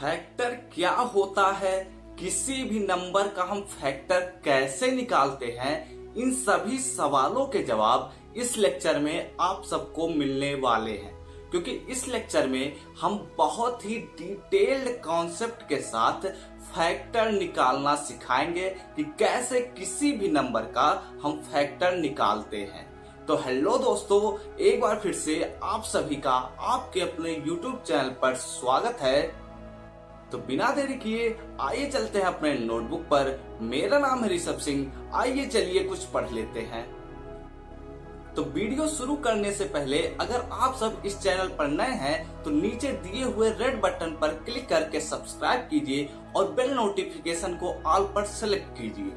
Factor क्या होता है, किसी भी नंबर का हम फैक्टर कैसे निकालते हैं, इन सभी सवालों के जवाब इस लेक्चर में आप सबको मिलने वाले हैं। क्योंकि इस लेक्चर में हम बहुत ही डिटेल्ड कॉन्सेप्ट के साथ फैक्टर निकालना सिखाएंगे कि कैसे किसी भी नंबर का हम फैक्टर निकालते हैं। तो हेलो दोस्तों, एक बार फिर से आप सभी का आपके अपने YouTube चैनल पर स्वागत है। तो बिना देरी किए आइए चलते हैं अपने नोटबुक पर। मेरा नाम है ऋषभ सिंह। आइए चलिए कुछ पढ़ लेते हैं। तो वीडियो शुरू करने से पहले अगर आप सब इस चैनल पर नए हैं तो नीचे दिए हुए रेड बटन पर क्लिक करके सब्सक्राइब कीजिए और बेल नोटिफिकेशन को ऑल पर सेलेक्ट कीजिए।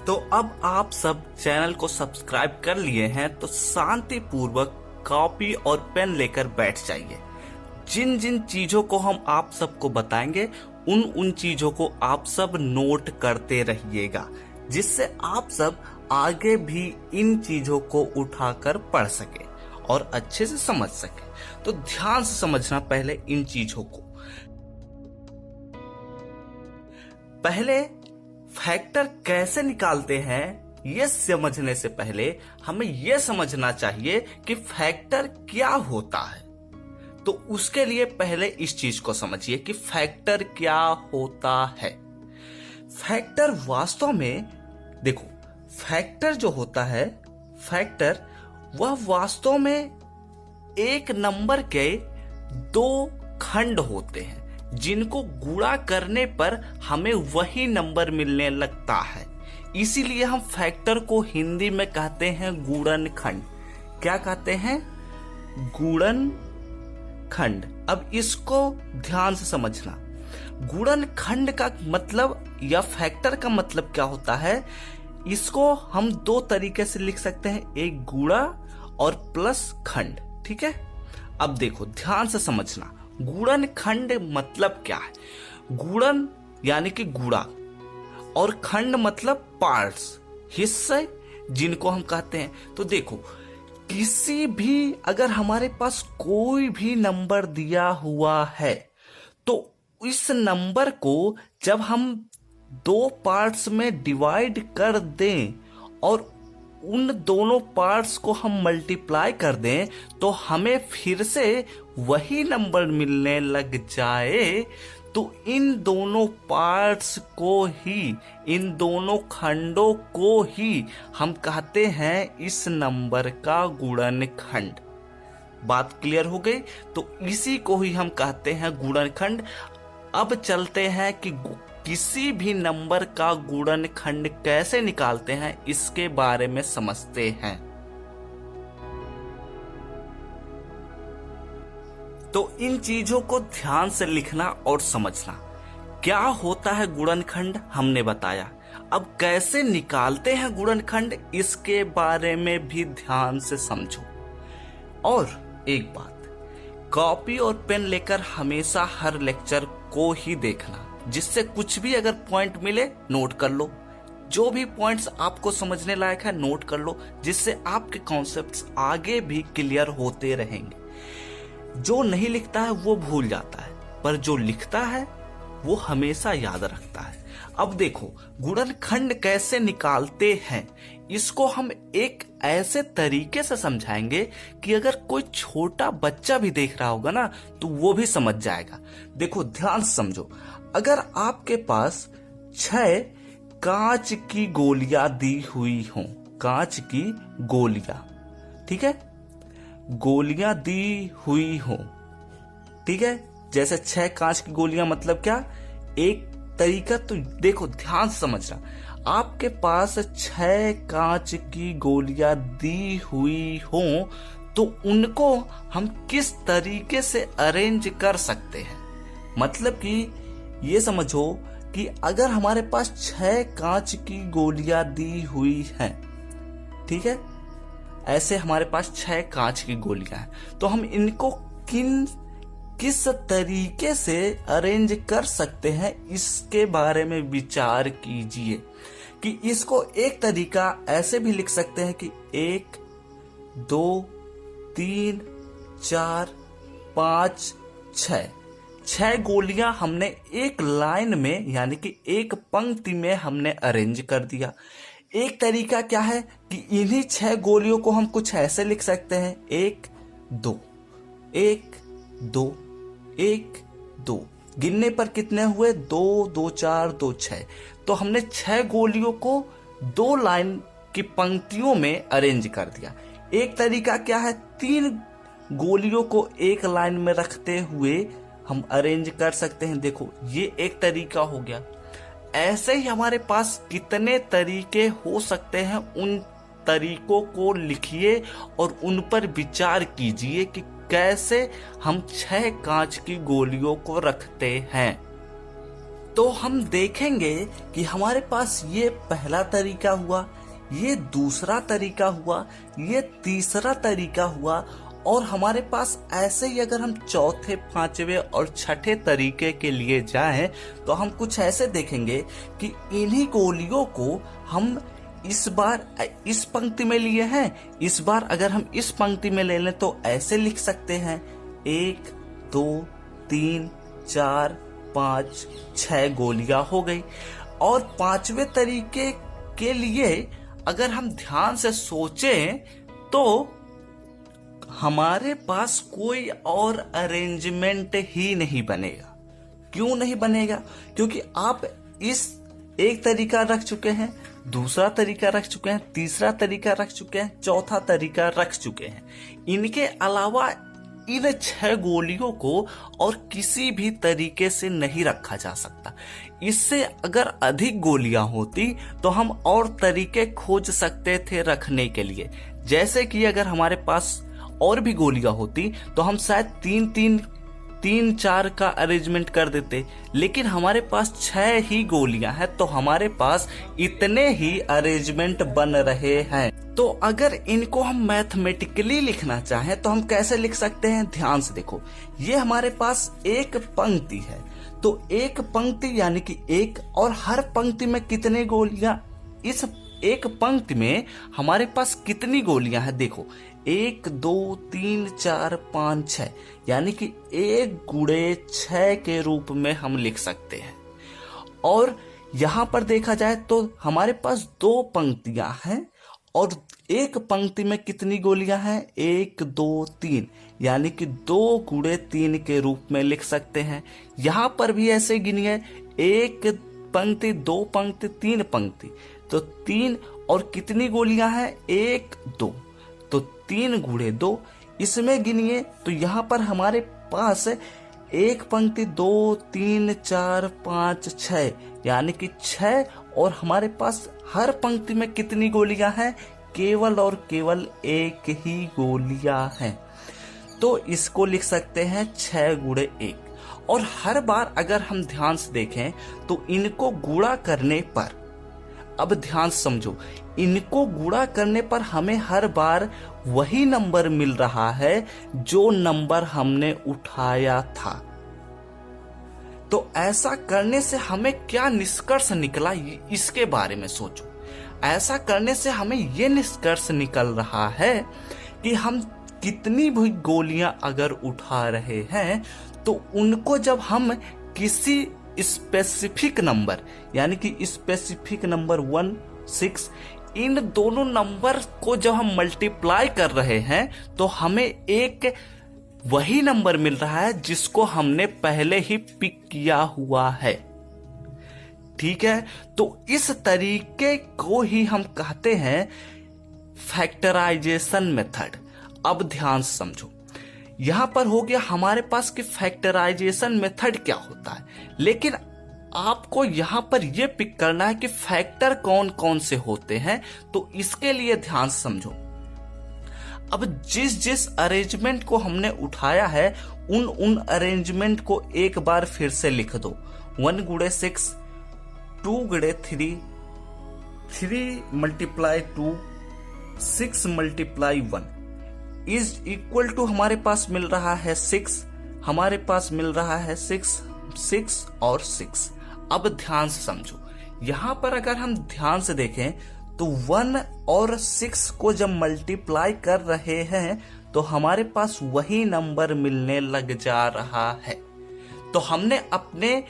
तो अब आप सब चैनल को सब्सक्राइब कर लिए हैं तो शांति पूर्वक कॉपी और पेन लेकर बैठ जाइए। जिन जिन चीजों को हम आप सबको बताएंगे उन चीजों को आप सब नोट करते रहिएगा, जिससे आप सब आगे भी इन चीजों को उठाकर पढ़ सके और अच्छे से समझ सके। तो ध्यान से समझना पहले इन चीजों को। पहले फैक्टर कैसे निकालते हैं ये समझने से पहले हमें यह समझना चाहिए कि फैक्टर क्या होता है। तो उसके लिए पहले इस चीज को समझिए कि फैक्टर क्या होता है। फैक्टर वास्तव में देखो, फैक्टर जो होता है, फैक्टर वह वास्तव में एक नंबर के दो खंड होते हैं जिनको गुणा करने पर हमें वही नंबर मिलने लगता है। इसीलिए हम फैक्टर को हिंदी में कहते हैं गुणनखंड। क्या कहते हैं? गुणनखंड। अब इसको ध्यान से समझना। गुणनखंड का मतलब या फैक्टर का मतलब क्या होता है, इसको हम दो तरीके से लिख सकते हैं, एक गुणा और प्लस खंड। ठीक है, अब देखो ध्यान से समझना। गुणनखंड मतलब क्या है? गुणन यानी कि गुणा और खंड मतलब पार्ट्स, हिस्से, जिनको हम कहते हैं। तो देखो, किसी भी अगर हमारे पास कोई भी नंबर दिया हुआ है तो इस नंबर को जब हम दो पार्ट्स में डिवाइड कर दें और उन दोनों पार्ट्स को हम मल्टीप्लाई कर दें तो हमें फिर से वही नंबर मिलने लग जाए। तो इन दोनों पार्ट्स को ही, इन दोनों खंडों को ही हम कहते हैं इस नंबर का गुणनखंड। बात क्लियर हो गई? तो इसी को ही हम कहते हैं गुणनखंड। अब चलते हैं कि किसी भी नंबर का गुणनखंड कैसे निकालते हैं, इसके बारे में समझते हैं। तो इन चीजों को ध्यान से लिखना और समझना। क्या होता है गुणनखंड हमने बताया। अब कैसे निकालते हैं गुणनखंड, इसके बारे में भी ध्यान से समझो। और एक बात, कॉपी और पेन लेकर हमेशा हर लेक्चर को ही देखना, जिससे कुछ भी अगर पॉइंट मिले नोट कर लो। जो भी पॉइंट्स आपको समझने लायक है नोट कर लो, जिससे आपके कॉन्सेप्ट्स आगे भी क्लियर होते रहेंगे। जो नहीं लिखता है वो भूल जाता है, पर जो लिखता है वो हमेशा याद रखता है। अब देखो गुणनखंड कैसे निकालते हैं, इसको हम एक ऐसे तरीके से समझाएंगे कि अगर कोई छोटा बच्चा भी देख रहा होगा ना तो वो भी समझ जाएगा। देखो ध्यान से समझो। अगर आपके पास 6 कांच की गोलियां दी हुई हों, कांच की गोलियां, ठीक है, गोलियां दी हुई हो, ठीक है, जैसे 6 कांच की गोलियां मतलब क्या, एक तरीका। तो देखो ध्यान से समझना। आपके पास 6 कांच की गोलियां दी हुई हो तो उनको हम किस तरीके से अरेंज कर सकते हैं। मतलब कि ये समझो कि अगर हमारे पास 6 कांच की गोलियां दी हुई हैं, ठीक है, ऐसे हमारे पास 6 कांच की गोलियां हैं, तो हम इनको किस तरीके से अरेंज कर सकते हैं, इसके बारे में विचार कीजिए। कि इसको एक तरीका ऐसे भी लिख सकते हैं कि 1 2 3 4 5 6, 6 गोलियां हमने एक लाइन में यानी कि एक पंक्ति में हमने अरेंज कर दिया। एक तरीका क्या है कि इन्हीं 6 गोलियों को हम कुछ ऐसे लिख सकते हैं, 1 2 1 2 1 2। गिनने पर कितने हुए, 2 2 4 2 6। तो हमने 6 गोलियों को 2 लाइन की पंक्तियों में अरेंज कर दिया। एक तरीका क्या है, 3 गोलियों को एक लाइन में रखते हुए हम अरेंज कर सकते हैं। देखो ये एक तरीका हो गया। ऐसे ही हमारे पास कितने तरीके हो सकते हैं, उन तरीकों को लिखिए और उन पर विचार कीजिए कि कैसे हम 6 कांच की गोलियों को रखते हैं। तो हम देखेंगे कि हमारे पास ये पहला तरीका हुआ, ये दूसरा तरीका हुआ, ये तीसरा तरीका हुआ, और हमारे पास ऐसे ही अगर हम चौथे, पांचवे और छठे तरीके के लिए जाएं तो हम कुछ ऐसे देखेंगे कि इन्हीं गोलियों को हम इस बार इस पंक्ति में लिए हैं, इस बार अगर हम इस पंक्ति में ले लें तो ऐसे लिख सकते हैं, 1 2 3 4 5 6 गोलियां हो गई। और पांचवे तरीके के लिए अगर हम ध्यान से सोचें तो हमारे पास कोई और अरेंजमेंट ही नहीं बनेगा। क्यों नहीं बनेगा? क्योंकि आप इस एक तरीका रख चुके हैं, दूसरा तरीका रख चुके हैं, तीसरा तरीका रख चुके हैं, चौथा तरीका रख चुके हैं। इनके अलावा इन 6 गोलियों को और किसी भी तरीके से नहीं रखा जा सकता। इससे अगर अधिक गोलियां होती तो हम और तरीके खोज सकते थे रखने के लिए। जैसे कि अगर हमारे पास और भी गोलियां होती तो हम शायद 3 4 का अरेंजमेंट कर देते, लेकिन हमारे पास 6 ही गोलियां हैं तो हमारे पास इतने ही अरेंजमेंट बन रहे हैं। तो अगर इनको हम मैथमेटिकली लिखना चाहें तो हम कैसे लिख सकते हैं? ध्यान से देखो, ये हमारे पास एक पंक्ति है, तो एक पंक्ति यानी कि एक, और हर पंक्ति में कितने गोलियां, इस एक पंक्ति में हमारे पास कितनी गोलियां हैं? देखो 1 2 3 4 5 6, यानी कि 1 गुणे 6 के रूप में हम लिख सकते हैं। और यहां पर देखा जाए तो हमारे पास 2 पंक्तियां हैं और एक पंक्ति में कितनी गोलियां हैं? 1 2 3, यानी कि 2 गुणे 3 के रूप में लिख सकते हैं। यहां पर भी ऐसे गिनिए, 1 पंक्ति, 2 पंक्ति, 3 पंक्ति, तो 3 और कितनी गोलियां हैं? 1 2, तो 3 गुणे 2। इसमें गिनिए तो यहाँ पर हमारे पास एक पंक्ति, 2 3 4 5 6, यानी कि 6, और हमारे पास हर पंक्ति में कितनी गोलियां हैं? केवल और केवल एक ही गोलियां हैं। तो इसको लिख सकते हैं 6 गुणे 1। और हर बार अगर हम ध्यान से देखें तो इनको गुणा करने पर, अब ध्यान से समझो, इनको गुणा करने पर हमें हर बार वही नंबर मिल रहा है जो नंबर हमने उठाया था। तो ऐसा करने से हमें क्या निष्कर्ष निकला, इसके बारे में सोचो। ऐसा करने से हमें यह निष्कर्ष निकल रहा है कि हम कितनी भी गोलियां अगर उठा रहे हैं तो उनको जब हम किसी स्पेसिफिक नंबर, यानी कि स्पेसिफिक नंबर 1 6, इन दोनों नंबर को जब हम मल्टीप्लाई कर रहे हैं तो हमें एक वही नंबर मिल रहा है जिसको हमने पहले ही पिक किया हुआ है। ठीक है, तो इस तरीके को ही हम कहते हैं फैक्टराइजेशन मेथड। अब ध्यान से समझो, यहां पर हो गया हमारे पास कि फैक्टराइजेशन मेथड क्या होता है, लेकिन आपको यहां पर यह पिक करना है कि फैक्टर कौन कौन से होते हैं। तो इसके लिए ध्यान से समझो। अब जिस अरेंजमेंट को हमने उठाया है उन अरेंजमेंट को एक बार फिर से लिख दो। 1 गुणे 6, 2 गुणे 3, 3 multiply 2, 6 multiply 1 is equal to, हमारे पास मिल रहा है 6, हमारे पास मिल रहा है 6 6 और 6। अब ध्यान से समझो, यहां पर अगर हम ध्यान से देखें तो 1 और 6 को जब मल्टीप्लाई कर रहे हैं तो हमारे पास वही नंबर मिलने लग जा रहा है। तो हमने अपने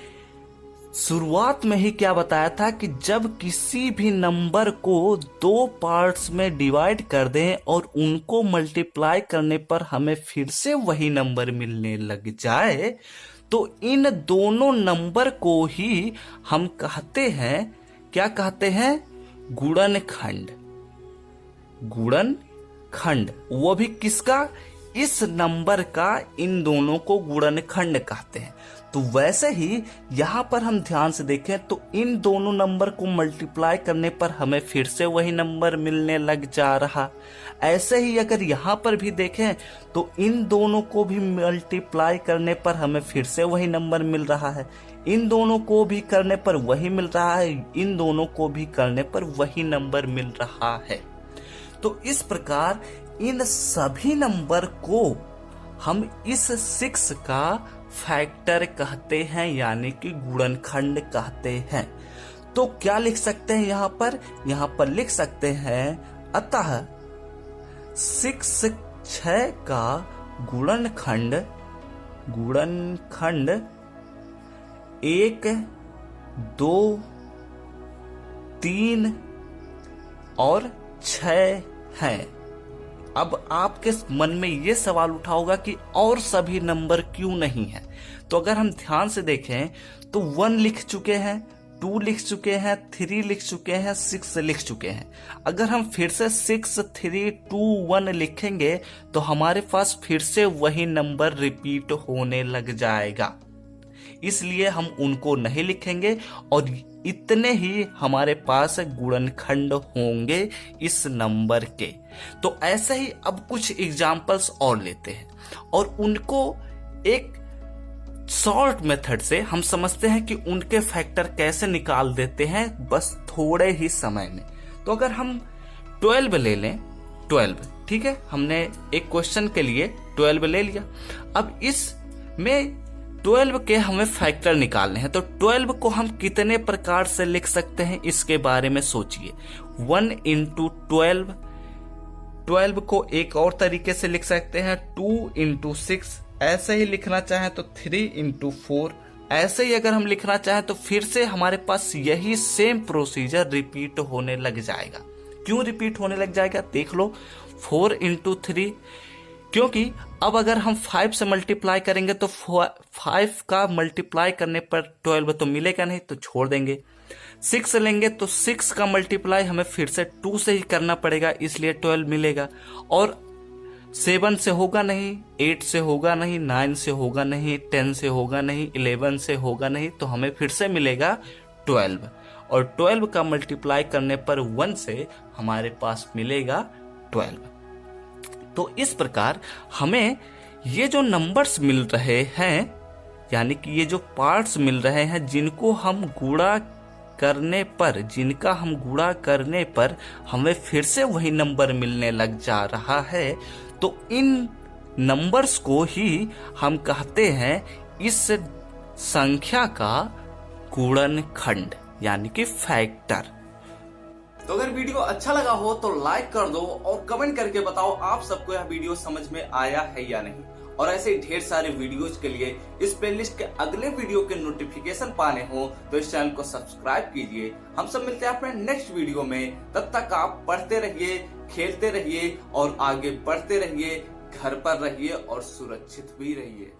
शुरुआत में ही क्या बताया था कि जब किसी भी नंबर को दो पार्ट्स में डिवाइड कर दें और उनको मल्टीप्लाई करने पर हमें फिर से वही नंबर मिलने लग जाए तो इन दोनों नंबर को ही हम कहते हैं, क्या कहते हैं, गुणनखंड। गुणनखंड, वो भी किसका, इस नंबर का, इन दोनों को गुणनखंड कहते हैं। तो वैसे ही यहां पर हम ध्यान से देखें तो इन दोनों नंबर को मल्टीप्लाई करने पर हमें फिर से वही नंबर मिलने लग जा रहा। ऐसे ही अगर यहां पर भी देखें तो इन दोनों को भी मल्टीप्लाई करने पर हमें फिर से वही नंबर मिल रहा है, इन दोनों को भी करने पर वही मिल रहा है, इन दोनों को भी करने पर वही नंबर मिल रहा है। तो इस प्रकार इन सभी नंबर को हम इस 6 का फैक्टर कहते हैं, यानी कि गुणनखंड कहते हैं। तो क्या लिख सकते हैं यहां पर लिख सकते हैं, अतः 6 का गुणनखंड 1, 2, 3 और 6 है। अब आपके मन में ये सवाल उठा होगा कि और सभी नंबर क्यों नहीं है। तो अगर हम ध्यान से देखें तो 1 लिख चुके हैं, 2 लिख चुके हैं, 3 लिख चुके हैं, 6 लिख चुके हैं। अगर हम फिर से 6, 3, 2, 1 लिखेंगे तो हमारे पास फिर से वही नंबर रिपीट होने लग जाएगा, इसलिए हम उनको नहीं लिखेंगे और इतने ही हमारे पास गुणनखंड होंगे इस नंबर के। तो ऐसे ही अब कुछ एग्जाम्पल्स और लेते हैं और उनको एक शॉर्ट मेथड से हम समझते हैं कि उनके फैक्टर कैसे निकाल देते हैं बस थोड़े ही समय में। तो अगर हम 12 ले लें, 12, ठीक है, हमने एक क्वेश्चन के लिए 12 ले लिया। अब इसमें 12 के हमें फैक्टर निकालने हैं, तो 12 को हम कितने प्रकार से लिख सकते हैं इसके बारे में सोचिए। 1 into 12, 12 को एक और तरीके से लिख सकते हैं 2 into 6, ऐसे ही लिखना चाहें तो 3 into 4, ऐसे ही अगर हम लिखना चाहें तो फिर से हमारे पास यही सेम प्रोसीजर रिपीट होने लग जाएगा। क्यों रिपीट होने लग जाएगा देख लो, 4 into 3, क्योंकि अब अगर हम 5 से मल्टीप्लाई करेंगे तो 5 का मल्टीप्लाई करने पर 12 तो मिलेगा नहीं, तो छोड़ देंगे। 6 लेंगे तो 6 का मल्टीप्लाई हमें फिर से 2 से ही करना पड़ेगा, इसलिए 12 मिलेगा। और 7 से होगा नहीं, 8 से होगा नहीं, 9 से होगा नहीं, 10 से होगा नहीं, 11 से होगा नहीं, तो हमें फिर से मिलेगा 12। और 12 का मल्टीप्लाई करने पर 1 से हमारे पास मिलेगा 12। तो इस प्रकार हमें ये जो नंबर्स मिल रहे हैं, यानी कि ये जो पार्ट्स मिल रहे हैं जिनका हम गुणा करने पर हमें फिर से वही नंबर मिलने लग जा रहा है, तो इन नंबर्स को ही हम कहते हैं इस संख्या का गुणनखंड, यानी कि फैक्टर। तो अगर वीडियो अच्छा लगा हो तो लाइक कर दो और कमेंट करके बताओ आप सबको यह वीडियो समझ में आया है या नहीं। और ऐसे ही ढेर सारे वीडियोज के लिए इस प्लेलिस्ट के अगले वीडियो के नोटिफिकेशन पाने हो तो इस चैनल को सब्सक्राइब कीजिए। हम सब मिलते हैं अपने नेक्स्ट वीडियो में, तब तक आप पढ़ते रहिए, खेलते रहिए और आगे बढ़ते रहिए, घर पर रहिए और सुरक्षित भी रहिए।